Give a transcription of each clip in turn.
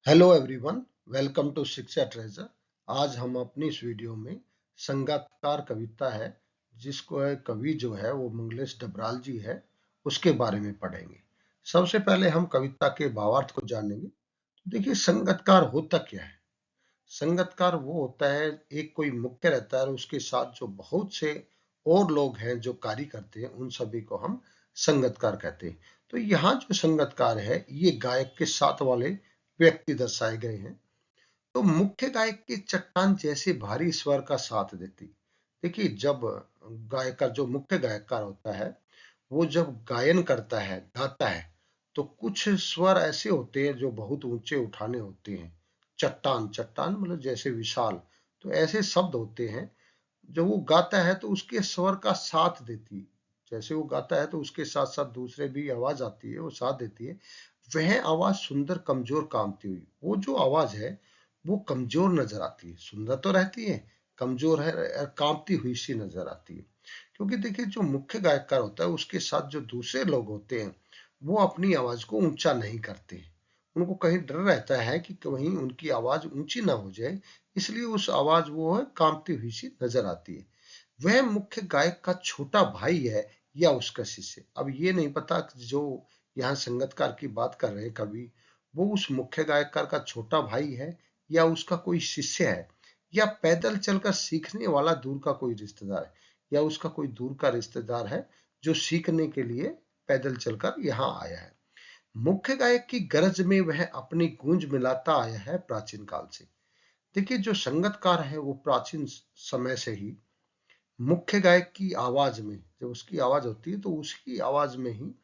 Hello everyone, welcome to शिक्षा treasure. आज हम अपनी इस वीडियो में संगीतकार कविता है जिसको कवि जो है वो मंगलेश डबराल जी है, उसके बारे में पढ़ेंगे। सबसे पहले हम कविता के भावार्थ को जानेंगे। तो देखिए, संगीतकार होता क्या है। संगीतकार वो होता है, एक कोई मुख्य रहता है और उसके साथ जो बहुत से और लोग हैं जो कार्य करते हैं, उन सभी को हम संगीतकार कहते हैं। तो यहाँ जो संगीतकार है ये गायक के साथ वाले व्यक्ति दर्शाए गए हैं। तो मुख्य गायक की चट्टान जैसे भारी स्वर का साथ देती। देखिए, जब गायकर जो मुख्य गायककार होता है वो जब गायन करता है, गाता है, तो कुछ स्वर ऐसे होते हैं जो बहुत ऊंचे उठाने होते हैं। चट्टान, चट्टान मतलब जैसे विशाल। तो ऐसे शब्द होते हैं, जब वो गाता है तो उसके स्वर का साथ देती। जैसे वो गाता है तो उसके साथ साथ दूसरे भी आवाज आती है, वो साथ देती है। वह आवाज सुंदर कमजोर कामती हुई, वो जो आवाज है वो कमजोर नजर आती है। सुंदर तो रहती है, कमजोर है, कांपती हुई सी नजर आती है। क्योंकि देखिए, जो मुख्य गायककार होता है उसके साथ जो दूसरे लोग होते हैं वो अपनी आवाज को ऊंचा नहीं करते। उनको कहीं डर रहता है कि कहीं उनकी आवाज ऊंची ना हो जाए, इसलिए उस आवाज वो है कांपती हुई सी नजर आती है। वह मुख्य गायक का छोटा भाई है या उसका शिष्य। अब ये नहीं पता कि जो यहाँ संगीतकार की बात कर रहे हैं कवि, वो उस मुख्य गायककार का छोटा भाई है या उसका कोई शिष्य है, या पैदल चलकर सीखने वाला दूर का कोई रिश्तेदार है, या उसका कोई दूर का रिश्तेदार है जो सीखने के लिए पैदल चलकर यहाँ आया है। मुख्य गायक की गरज में वह अपनी गूंज मिलाता आया है प्राचीन काल से। देखिए, जो संगीतकार है वो प्राचीन समय से ही मुख्य गायक की आवाज में, जब उसकी आवाज होती है तो उसकी आवाज में ही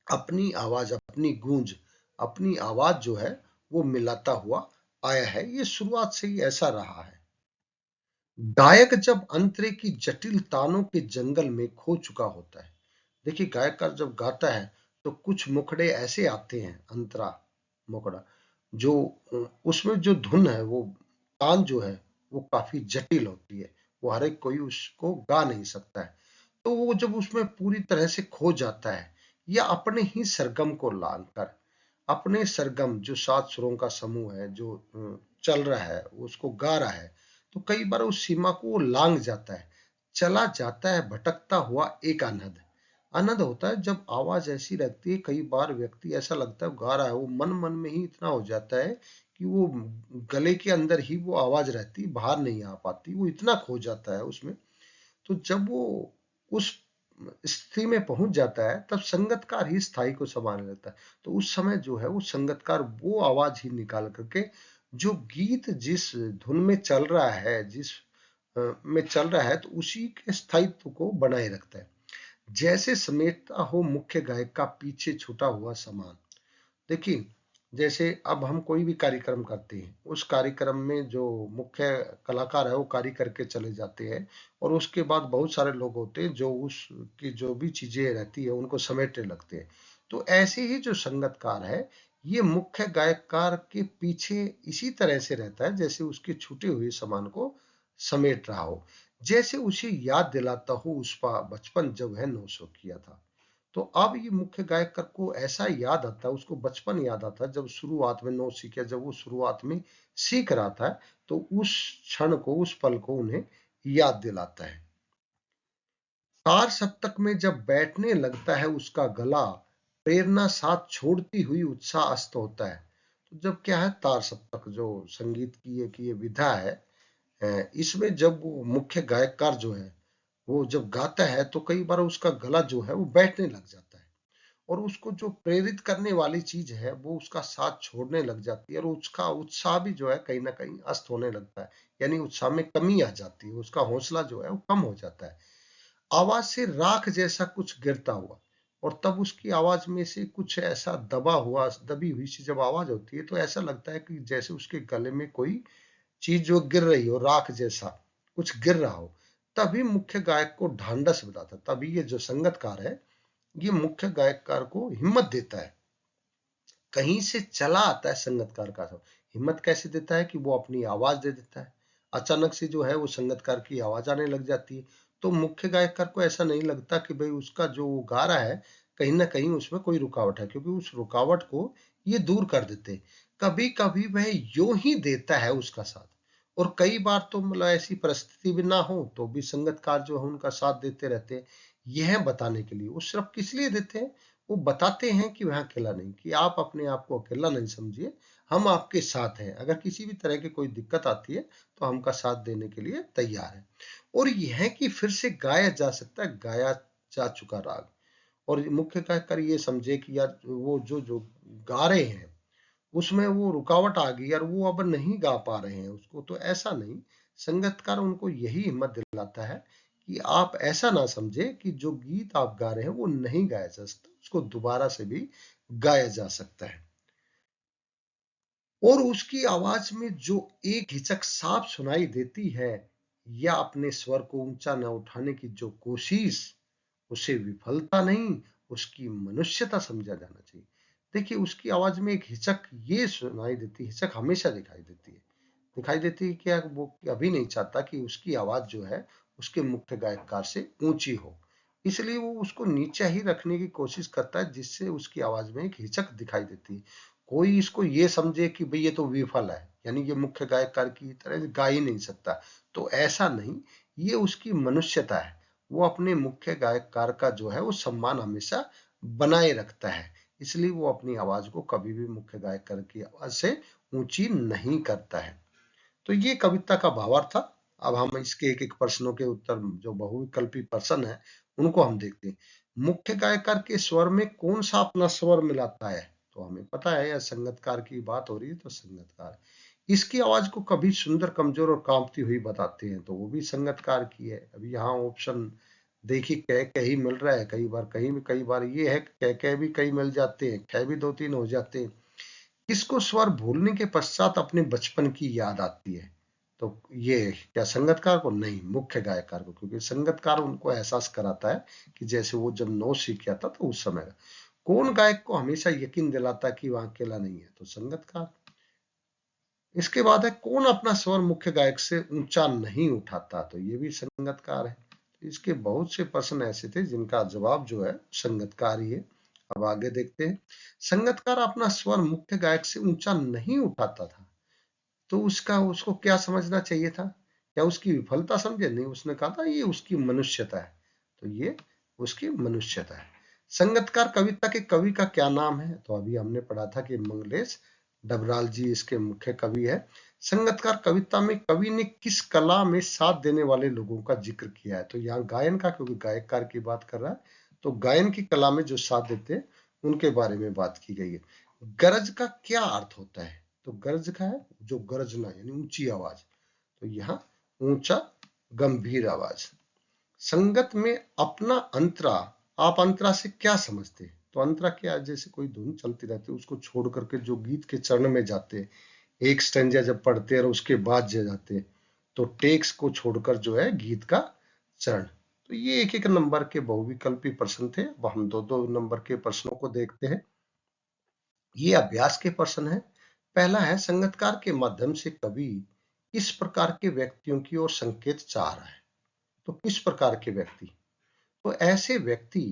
अपनी आवाज, अपनी गूंज, अपनी आवाज जो है वो मिलाता हुआ आया है। ये शुरुआत से ही ऐसा रहा है। गायक जब अंतरे की जटिल तानों के जंगल में खो चुका होता है। देखिए, गायकर जब गाता है तो कुछ मुखड़े ऐसे आते हैं, अंतरा मुखड़ा, जो उसमें जो धुन है, वो तान जो है वो काफी जटिल होती है। वो हर एक कोई उसको गा नहीं सकता है। तो वो जब उसमें पूरी तरह से खो जाता है, या अपने ही सरगम को लांग कर, अपने सरगम जो सात सुरों का समूह है जो चल रहा है उसको गा रहा है, तो कई बार उस सीमा को वो लांग जाता है, चला जाता है भटकता हुआ एक अनहद। अनहद होता है जब आवाज ऐसी लगती है, कई बार व्यक्ति ऐसा लगता है गा रहा है, वो मन मन में ही इतना हो जाता है कि वो गले के अंदर ही वो आवाज रहती, बाहर नहीं आ पाती, वो इतना खो जाता है उसमें। तो जब वो उस स्थिति में पहुंच जाता है तब संगीतकार ही स्थाई को संभालने लगता है। तो उस समय जो है वो संगीतकार वो आवाज ही निकाल करके जो गीत जिस धुन में चल रहा है, जिस में चल रहा है, तो उसी के स्थायित्व को बनाए रखता है। जैसे समेटता हो मुख्य गायक का पीछे छूटा हुआ सामान। देखिए, जैसे अब हम कोई भी कार्यक्रम करते हैं, उस कार्यक्रम में जो मुख्य कलाकार है वो कार्य करके चले जाते हैं, और उसके बाद बहुत सारे लोग होते हैं जो उसकी जो भी चीजें रहती है उनको समेटने लगते हैं। तो ऐसे ही जो संगीतकार है, ये मुख्य गायककार के पीछे इसी तरह से रहता है जैसे उसके छूटे हुए सामान को समेट रहा हो, जैसे उसे याद दिलाता हो उसका बचपन जब वह 900 किया था। तो अब ये मुख्य गायक को ऐसा याद आता है, उसको बचपन याद आता है जब शुरुआत में नौसिखिया, जब वो शुरुआत में सीख रहा था, तो उस क्षण को, उस पल को उन्हें याद दिलाता है। तार सप्तक में जब बैठने लगता है उसका गला, प्रेरणा साथ छोड़ती हुई उत्साह अस्त होता है। तो जब क्या है, तार सप्तक जो संगीत की एक ये विधा है, इसमें जब वो मुख्य गायककार जो है वो जब गाता है तो कई बार उसका गला जो है वो बैठने लग जाता है, और उसको जो प्रेरित करने वाली चीज है वो उसका साथ छोड़ने लग जाती है, और उसका उत्साह भी जो है कहीं ना कहीं अस्त होने लगता है। यानी उत्साह में कमी आ जाती है, उसका हौसला जो है वो कम हो जाता है। आवाज से राख जैसा कुछ गिरता हुआ, और तब उसकी आवाज में से कुछ ऐसा दबा हुआ, दबी हुई सी जब आवाज होती है तो ऐसा लगता है कि जैसे उसके गले में कोई चीज जो गिर रही हो, राख जैसा कुछ गिर रहा हो। तभी मुख्य गायक को ढांढस बताता है, तभी ये जो संगीतकार है ये मुख्य गायककार को हिम्मत देता है। कहीं से चला आता है संगीतकार का सब। हिम्मत कैसे देता है कि वो अपनी आवाज दे देता है। अचानक से जो है वो संगीतकार की आवाज आने लग जाती है। तो मुख्य गायककार को ऐसा नहीं लगता कि भाई उसका जो वो गा रहा है कहीं ना कहीं उसमें कोई रुकावट है, क्योंकि उस रुकावट को ये दूर कर देते हैं। कभी कभी वह यूं ही देता है उसका साथ, और कई बार तो मतलब ऐसी परिस्थिति भी ना हो तो भी संगतकार जो है उनका साथ देते रहते हैं। यह बताने के लिए, वो सिर्फ किस लिए देते हैं, वो बताते हैं कि वह अकेला नहीं, कि आप अपने आप को अकेला नहीं समझिए, हम आपके साथ हैं, अगर किसी भी तरह की कोई दिक्कत आती है तो हमका साथ देने के लिए तैयार है। और यह कि फिर से गाया जा सकता है गाया जा चुका राग, और मुख्य कहकर ये समझे कि यार वो जो जो गा रहे हैं उसमें वो रुकावट आ गई और वो अब नहीं गा पा रहे हैं उसको, तो ऐसा नहीं। संगीतकार उनको यही हिम्मत दिलाता है कि आप ऐसा ना समझे कि जो गीत आप गा रहे हैं वो नहीं गाया जा सकता, उसको दोबारा से भी गाया जा सकता है। और उसकी आवाज में जो एक हिचक साफ सुनाई देती है, या अपने स्वर को ऊंचा न उठाने की जो कोशिश, उसे विफलता नहीं, उसकी मनुष्यता समझा जाना चाहिए। देखिए, उसकी आवाज में एक हिचक ये सुनाई देती है, हिचक हमेशा दिखाई देती है कि वो अभी नहीं चाहता कि उसकी आवाज जो है उसके मुख्य गायककार से ऊंची हो, इसलिए वो उसको नीचे ही रखने की कोशिश करता है, जिससे उसकी आवाज में एक हिचक दिखाई देती है। कोई इसको ये समझे कि भाई ये तो विफल है, यानी ये मुख्य गायककार की तरह गा ही नहीं सकता, तो ऐसा नहीं। ये उसकी मनुष्यता है, वो अपने मुख्य गायककार का जो है वो सम्मान हमेशा बनाए रखता है, इसलिए वो अपनी आवाज को कभी भी मुख्य गायककार की आवाज से ऊंची नहीं करता है। तो ये कविता का भावार्थ था। अब हम इसके एक एक प्रश्नों के उत्तर, जो बहुविकल्पी प्रश्न है, उनको हम देखते हैं। मुख्य गायकर के स्वर में कौन सा अपना स्वर मिलाता है, तो हमें पता है यह संगतकार की बात हो रही है, तो संगतकार। इसकी आवाज को कभी सुंदर, कमजोर और कांपती हुई बताते हैं, तो वो भी संगतकार की है। अभी यहाँ ऑप्शन देखिए, कह कह ही मिल रहा है, कई बार कहीं भी, कई बार ये है कह कह भी कई मिल जाते हैं, कह भी दो तीन हो जाते हैं। किसको स्वर भूलने के पश्चात अपने बचपन की याद आती है, तो ये क्या संगतकार को? नहीं, मुख्य गायककार को, क्योंकि संगतकार उनको एहसास कराता है कि जैसे वो जब नौ सीख गया था तो उस समय का। कौन गायक को हमेशा यकीन दिलाता कि वह अकेला नहीं है, तो संगतकार। इसके बाद है, कौन अपना स्वर मुख्य गायक से ऊंचा नहीं उठाता, तो ये भी संगतकार है। इसके बहुत से प्रश्न ऐसे थे जिनका जवाब जो है संगतकार ही है। अब आगे देखते हैं। संगतकार अपना स्वर मुख्य गायक से ऊंचा नहीं उठाता था, तो उसका उसको क्या समझना चाहिए था? क्या उसकी विफलता समझे? नहीं, उसने कहा था ये उसकी मनुष्यता है, तो ये उसकी मनुष्यता है। संगतकार कविता के कवि का क्या नाम है, तो अभी हमने पढ़ा था कि मंगलेश डबराल जी इसके मुख्य कवि है। संगतकार कविता में कवि ने किस कला में साथ देने वाले लोगों का जिक्र किया है, तो यहाँ गायन का, क्योंकि गायककार की बात कर रहा है, तो गायन की कला में जो साथ देते हैं उनके बारे में बात की गई है। गरज का क्या अर्थ होता है, तो गरज का है जो गरजना, यानी ऊंची आवाज, तो यहाँ ऊंचा गंभीर आवाज। संगत में अपना अंतरा, आप अंतरा से क्या समझते हैं, तो अंतरा क्या है? जैसे कोई धुन चलती रहती है, उसको छोड़ करके जो गीत के चरण में जाते हैं, एक स्टैंजा जब पढ़ते हैं और उसके बाद जाते हैं, तो टेक्स को छोड़कर जो है गीत का चरण। तो ये एक एक नंबर के बहुविकल्पी प्रश्न थे। अब हम दो दो नंबर के प्रश्नों को देखते हैं। ये अभ्यास के प्रश्न है। पहला है, संगतकार के माध्यम से कवि किस प्रकार के व्यक्तियों की ओर संकेत चाह रहा है, तो किस प्रकार के व्यक्ति, तो ऐसे व्यक्ति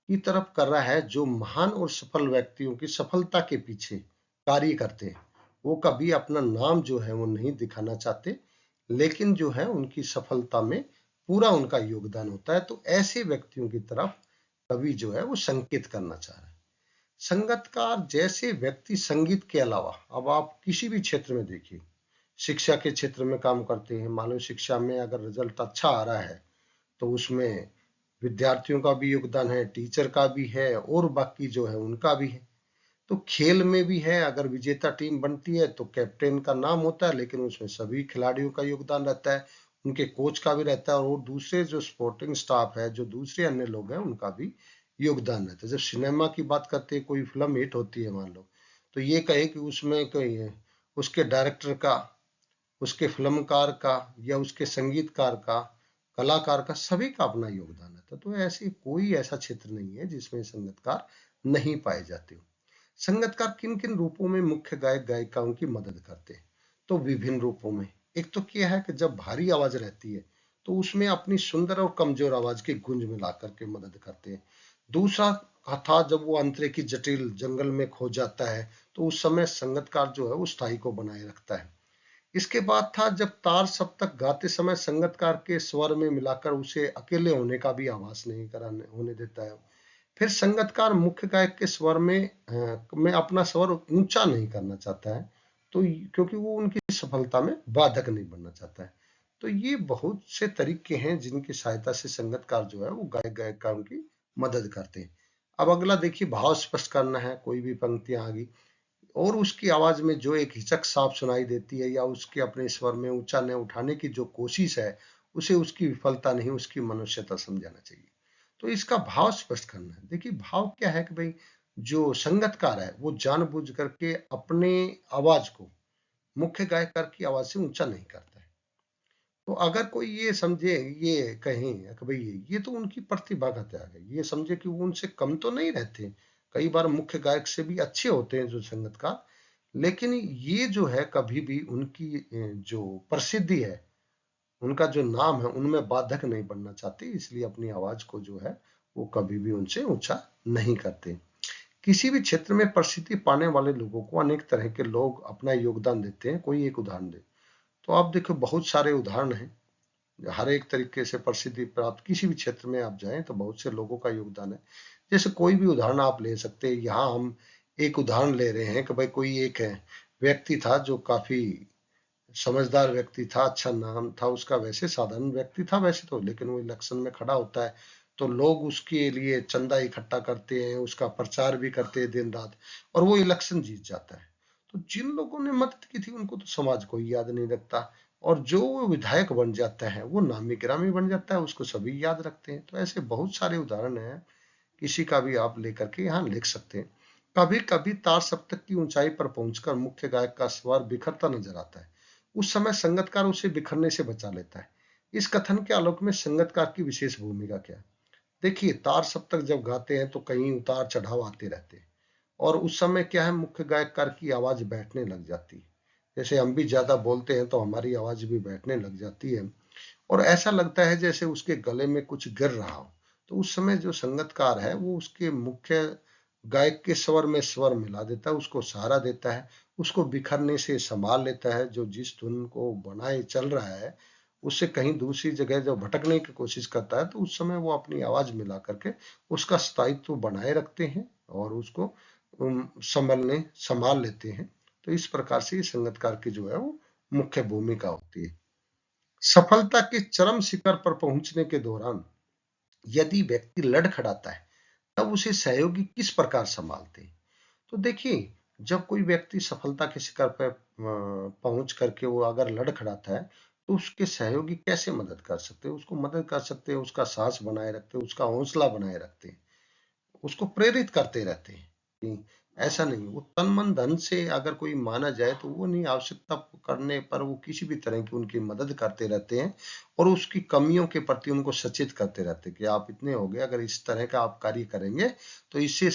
की तरफ कर रहा है जो महान और सफल व्यक्तियों की सफलता के पीछे कार्य करते हैं। वो कभी अपना नाम जो है वो नहीं दिखाना चाहते, लेकिन जो है उनकी सफलता में पूरा उनका योगदान होता है, तो ऐसे व्यक्तियों की तरफ कवि जो है वो संकेत करना चाह रहा है। संगतकार जैसे व्यक्ति संगीत के अलावा, अब आप किसी भी क्षेत्र में देखिए, शिक्षा के क्षेत्र में काम करते हैं, मान लो शिक्षा में अगर रिजल्ट अच्छा आ रहा है तो उसमें विद्यार्थियों का भी योगदान है, टीचर का भी है, और बाकी जो है उनका भी है। तो खेल में भी है, अगर विजेता टीम बनती है तो कैप्टन का नाम होता है, लेकिन उसमें सभी खिलाड़ियों का योगदान रहता है, उनके कोच का भी रहता है, और दूसरे जो स्पोर्टिंग स्टाफ है, जो दूसरे अन्य लोग हैं, उनका भी योगदान रहता है। जब सिनेमा की बात करते हैं, कोई फिल्म हिट होती है मान लो, तो ये कहे कि उसमें कोई है, उसके डायरेक्टर का, उसके फिल्मकार का, या उसके संगीतकार का, कलाकार का, सभी का अपना योगदान रहता है। तो ऐसी कोई ऐसा क्षेत्र नहीं है जिसमें संगीतकार नहीं पाए जाते हो। संगीतकार किन किन रूपों में मुख्य गायक गायिकाओं की मदद करते हैं, तो विभिन्न रूपों में। एक तो क्या है कि जब भारी आवाज रहती है तो उसमें अपनी सुंदर और कमजोर आवाज की गूंज मिला करके मदद करते हैं। दूसरा, था जब वो अंतरे की जटिल जंगल में खो जाता है, तो उस समय संगतकार जो है वो स्थाई को बनाए रखता है। इसके बाद था जब तार सप्तक गाते समय संगतकार के स्वर में मिलाकर उसे अकेले होने का भी आभास नहीं कराने होने देता है। फिर संगतकार मुख्य गायक के स्वर में अपना स्वर ऊंचा नहीं करना चाहता है, तो क्योंकि वो उनकी सफलता में बाधक नहीं बनना चाहता है। तो ये बहुत से तरीके हैं जिनकी सहायता से संगतकार जो है वो गायक गायिकाओं की मदद करते हैं। अब अगला देखिए, भाव स्पष्ट करना है। कोई भी पंक्तियां आ गई और उसकी आवाज में जो एक हिचक साफ सुनाई देती है या उसके अपने स्वर में ऊंचा न उठाने की जो कोशिश है, उसे उसकी विफलता नहीं, उसकी मनुष्यता समझाना चाहिए। तो इसका भाव स्पष्ट करना है। देखिए, भाव क्या है कि भाई जो संगतकार है वो जानबूझ करके अपने आवाज को मुख्य गायकर की आवाज से ऊंचा नहीं करता है। तो अगर कोई ये समझे, ये कहें कि भाई ये तो उनकी प्रतिभा का त्याग है, ये समझे कि वो उनसे कम तो नहीं रहते, कई बार मुख्य गायक से भी अच्छे होते हैं जो संगतकार, लेकिन ये जो है कभी भी उनकी जो प्रसिद्धि है, उनका जो नाम है, उनमें बाधक नहीं बनना चाहते, इसलिए अपनी आवाज को जो है वो कभी भी उनसे ऊंचा नहीं करते। किसी भी क्षेत्र में प्रसिद्धि पाने वाले लोगों को अनेक तरह के लोग अपना योगदान देते हैं। कोई एक उदाहरण दे तो आप देखो, बहुत सारे उदाहरण हैं। हर एक तरीके से प्रसिद्धि प्राप्त किसी भी क्षेत्र में आप जाएं तो बहुत से लोगों का योगदान है। जैसे कोई भी उदाहरण आप ले सकते हैं। यहाँ हम एक उदाहरण ले रहे हैं कि भाई कोई एक है व्यक्ति था जो काफी समझदार व्यक्ति था, अच्छा नाम था उसका, वैसे साधारण व्यक्ति था वैसे तो, लेकिन वो इलेक्शन में खड़ा होता है तो लोग उसके लिए चंदा इकट्ठा करते हैं, उसका प्रचार भी करते हैं दिन रात, और वो इलेक्शन जीत जाता है। तो जिन लोगों ने मदद की थी उनको तो समाज कोई याद नहीं रखता, और जो वो विधायक बन जाता है वो नामी गिरामी बन जाता है, उसको सभी याद रखते हैं। तो ऐसे बहुत सारे उदाहरण हैं, किसी का भी आप लेकर के यहाँ लिख सकते हैं। कभी कभी तार सप्तक की ऊंचाई पर पहुंचकर मुख्य गायक का स्वर बिखरता नजर आता है। उस समय संगतकार उसे बिखरने से बचा लेता है। इस कथन के आलोक में संगतकार की विशेष भूमिका क्या है? देखिए, तार सप्तक जब गाते हैं तो कहीं उतार चढ़ाव आते रहते हैं, और उस समय क्या है, मुख्य गायककार की आवाज बैठने लग जाती है। जैसे हम भी ज्यादा बोलते हैं तो हमारी आवाज भी बैठने लग जाती है, और ऐसा लगता है जैसे उसके गले में कुछ गिर रहा हो। तो उस समय जो संगतकार है वो उसके मुख्य गायक के स्वर में स्वर मिला देता है, उसको सहारा देता है, उसको बिखरने से संभाल लेता है। जो जिस धुन को बनाए चल रहा है उससे कहीं दूसरी जगह जब भटकने की कोशिश करता है तो उस समय वो अपनी आवाज मिला करके उसका स्थायित्व बनाए रखते हैं और उसको संभाल लेते हैं। तो इस प्रकार से संगतकार की जो है वो मुख्य भूमिका होती है। सफलता के चरम शिखर पर पहुंचने के दौरान यदि व्यक्ति लड़खड़ाता है, तब उसे सहयोगी किस प्रकार संभालते हैं? तो देखिए, जब कोई व्यक्ति सफलता के शिखर पर पहुंच करके वो अगर लड़खड़ाता है, तो उसके सहयोगी कैसे मदद कर सकते हैं? उसको मदद कर सकते हैं, उसका साहस बनाए रखते हैं, उसका हौसला बनाए रखते हैं, उसको प्रेरित करते रहते हैं कि ऐसा नहीं। वो तन मन धन से अगर कोई माना जाए तो वो नहीं, आवश्यकता करने पर वो किसी भी तरह की उनकी मदद करते रहते हैं, और उसकी कमियों के प्रति उनको सचेत करते रहते हैं कि आप इतने हो गए, अगर इस तरह का आप कार्य करेंगे तो इससे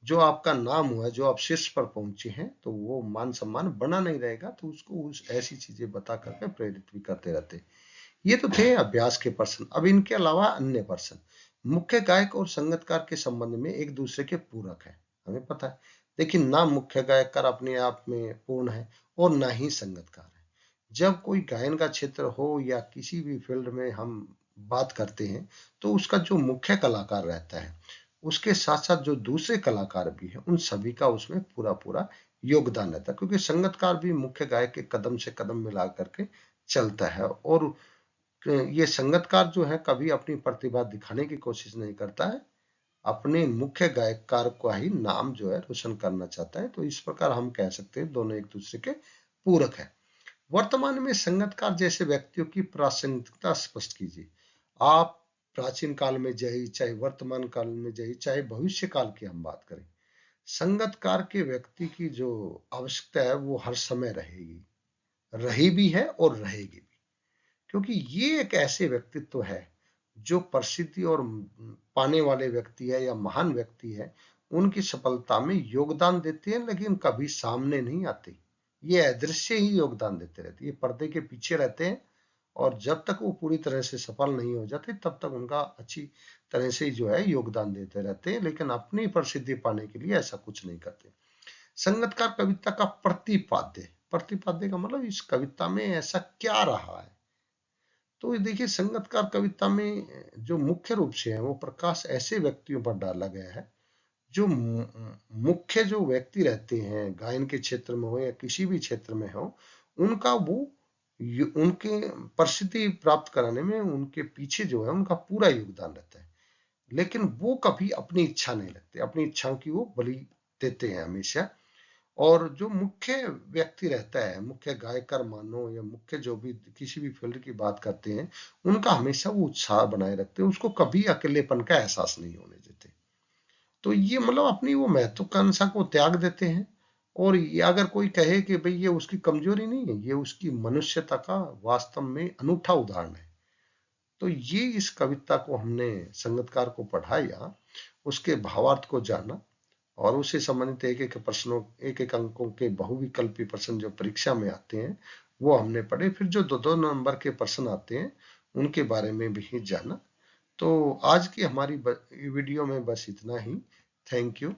जो आपका नाम हुआ, जो आप शीर्ष पर पहुंचे हैं, तो वो मान सम्मान बना नहीं रहेगा। तो उसको उस ऐसी चीजें बता करके प्रेरित भी करते रहते हैं। ये तो थे अभ्यास के प्रश्न। अब इनके अलावा अन्य प्रश्न। मुख्य गायक और संगतकार के संबंध में एक दूसरे के पूरक है, हमें पता है। लेकिन ना मुख्य गायककार अपने आप में पूर्ण है और ना ही संगतकार है। जब कोई गायन का क्षेत्र हो या किसी भी फील्ड में हम बात करते हैं, तो उसका जो मुख्य कलाकार रहता है उसके साथ साथ जो दूसरे कलाकार भी हैं उन सभी का उसमें पूरा पूरा योगदान रहता है, क्योंकि संगतकार भी मुख्य गायक के कदम से कदम मिला करके चलता है, और ये संगतकार जो है कभी अपनी प्रतिभा दिखाने की कोशिश नहीं करता है, अपने मुख्य गायककार का ही नाम जो है रोशन करना चाहता है। तो इस प्रकार हम कह सकते हैं दोनों एक दूसरे के पूरक है। वर्तमान में संगतकार जैसे व्यक्तियों की प्रासंगिकता स्पष्ट कीजिए। आप प्राचीन काल में जाइए, चाहे वर्तमान काल में जाइए, चाहे भविष्य काल की हम बात करें, संगतकार के व्यक्ति की जो आवश्यकता है वो हर समय रहेगी, रही भी है और रहेगी भी, क्योंकि ये एक ऐसे व्यक्तित्व है जो प्रसिद्धि और पाने वाले व्यक्ति है या महान व्यक्ति है, उनकी सफलता में योगदान देते हैं लेकिन कभी सामने नहीं आते। ये अदृश्य ही योगदान देते रहते हैं, ये पर्दे के पीछे रहते हैं और जब तक वो पूरी तरह से सफल नहीं हो जाते तब तक उनका अच्छी तरह से जो है योगदान देते रहते हैं, लेकिन अपनी प्रसिद्धि पाने के लिए ऐसा कुछ नहीं करते। संगतकार कविता का प्रतिपाद्य, प्रतिपाद्य का मतलब इस कविता में ऐसा क्या रहा है। तो ये देखिए, संगतकार कविता में जो मुख्य रूप से है वो प्रकाश ऐसे व्यक्तियों पर डाला गया है जो मुख्य जो व्यक्ति रहते हैं गायन के क्षेत्र में हो या किसी भी क्षेत्र में हो, उनका वो उनके प्रसिद्धि प्राप्त कराने में उनके पीछे जो है उनका पूरा योगदान रहता है, लेकिन वो कभी अपनी इच्छा नहीं रखते, अपनी इच्छाओं की वो बलि देते हैं हमेशा। और जो मुख्य व्यक्ति रहता है, मुख्य गायकर मानो या मुख्य जो भी किसी भी फील्ड की बात करते हैं, उनका हमेशा वो उत्साह बनाए रखते हैं, उसको कभी अकेलेपन का एहसास नहीं होने देते। तो ये मतलब अपनी वो महत्वाकांक्षा को त्याग देते हैं। और ये अगर कोई कहे कि भाई ये उसकी कमजोरी नहीं है, ये उसकी मनुष्यता का वास्तव में अनूठा उदाहरण है। तो ये इस कविता को हमने संगतकार को पढ़ाया, उसके भावार्थ को जाना और उससे संबंधित एक एक प्रश्नों, एक एक अंकों के बहुविकल्पी प्रश्न जो परीक्षा में आते हैं वो हमने पढ़े। फिर जो दो दो नंबर के प्रश्न आते हैं उनके बारे में भी जाना। तो आज की हमारी वीडियो में बस इतना ही। Thank you.